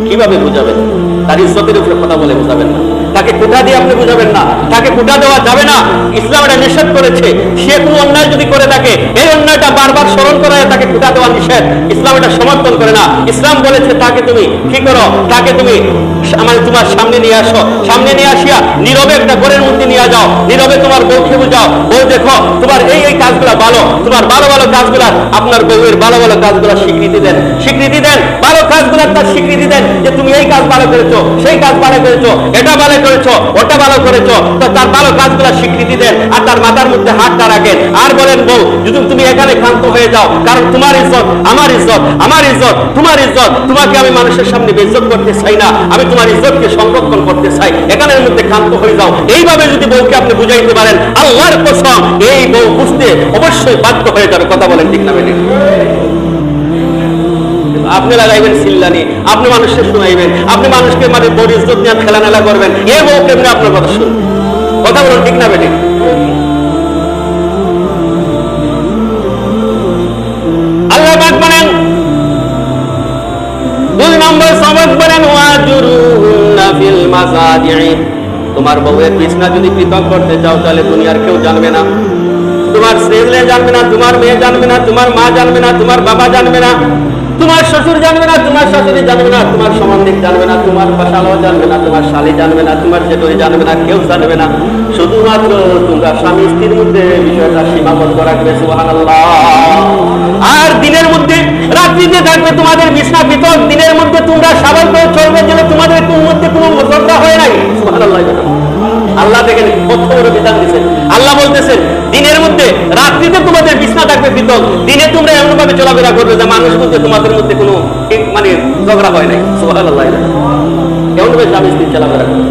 কিভাবে বুঝাবেন? তার ইজ্জতের উপরে কথা বলে বুঝাবেন না, তাকে কোটা দিয়ে আপনি বুঝাবেন না, তাকে কোটা দেওয়া যাবে না। ইসলাম এটা নিষেধ করেছে। সে কোনো অন্যায় যদি করে থাকে, এই অন্যায়টা বারবার স্মরণ করায় তাকে কোটা দেওয়া নিষেধ। ইসলাম এটা সমর্থন করে না। ইসলাম বলেছে তাকে তুমি কি করো, তাকে তুমি তোমার সামনে নিয়ে আসো, সামনে নিয়ে আসিয়া নীরবে একটা ঘরের মধ্যে নিয়ে যাও, নীরবে তোমার বউকে বুঝাও, বউ দেখো তোমার এই এই কাজগুলা ভালো, তোমার ভালো ভালো কাজগুলা, আপনার বউয়ের ভালো ভালো কাজগুলা স্বীকৃতি দেন, স্বীকৃতি দেন, ভালো কাজগুলার তার স্বীকৃতি দেন যে তুমি এই কাজ ভালো করেছো, সেই কাজ ভালো করেছো, এটা ভালো করেছো, ওটা ভালো করেছো, তো তার ভালো কাজগুলা স্বীকৃতি দেন আর তার মাথার মধ্যে হাতটা রাখেন আর বলেন, বউ যদি তুমি এখানে ক্ষান্ত হয়ে যাও, কারণ তোমার ইজ্জত আমার ইজ্জত, আমার ইজ্জত তোমার ইজ্জত, তোমাকে আমি মানুষের সামনে বেইজ্জত করতে চাই না, আমি তোমার ইজ্জতকে সংরক্ষণ করতে চাই, এখানের মধ্যে ক্ষান্ত হয়ে যাও। এইভাবে যদি বউকে আপনি বুঝাইতে পারেন, আল্লাহর কসম এই বউ বুঝতে অবশ্যই বাধ্য হয়ে যাবে। কথা বলেন ঠিক না বেঠিক? আপনি লাগাইবেন সিল্লানি, আপনি মানুষকে শোনাইবেন, আপনি মানুষকে মানে বড় ইজ্জত নিয়ে খেলানেলা করবেন, এই বউ কেমনি আপনার কথা শুনবে? কথা বলেন ঠিক না বেঠিক? আল্লাহ পাক বলেন 2 নম্বর সবক বলেন ওয়াজুরুনা ফিল মাসাজি'i, তোমার বউয়ের বিছনা যদি পৃথক করতে চাও তাহলে দুনিয়ার কেউ জানবে না, তোমার ছেলে জানবে না, তোমার মেয়ে জানবে না, তোমার মা জানবে না, তোমার বাবা জানবে না, তোমার শ্বশুর জানবে না, তোমার শাশুড়ি জানবে না, তোমার সম্বন্ধিক জানবে না, তোমার শালাও জানবে না, তোমার শালি জানবে না, তোমার জেঠুরি জানবে না, কেউ জানবে না। শুধুমাত্র তোমরা স্বামী স্ত্রীর মধ্যে বিষয়টা সীমাবদ্ধ রাখবে। সুবহানাল্লাহ। আর দিনের মধ্যে রাত্রিতে থাকবে তোমাদের বিছনা পৃথক, দিনের মধ্যে তোমরা স্বাভাবিক চলবে যেন তোমাদের মধ্যে কোনো ঝগড়া হয় নাই। সুবহানাল্লাহ। আল্লাহ দেখেন কত বড় বিধান দিয়েছেন। আল্লাহ বলতেছেন দিনের মধ্যে, রাত্রিতে তোমাদের বিছনা থাকবে পৃথক, দিনে তোমরা এমন ভাবে চলাফেরা করবে যে মানুষ মধ্যে তোমাদের মধ্যে কোনো মানে ঝগড়া হয় নাই। সুবহানাল্লাহ। এমন ভাবে স্বামী স্ত্রী চলাফেরা করবে।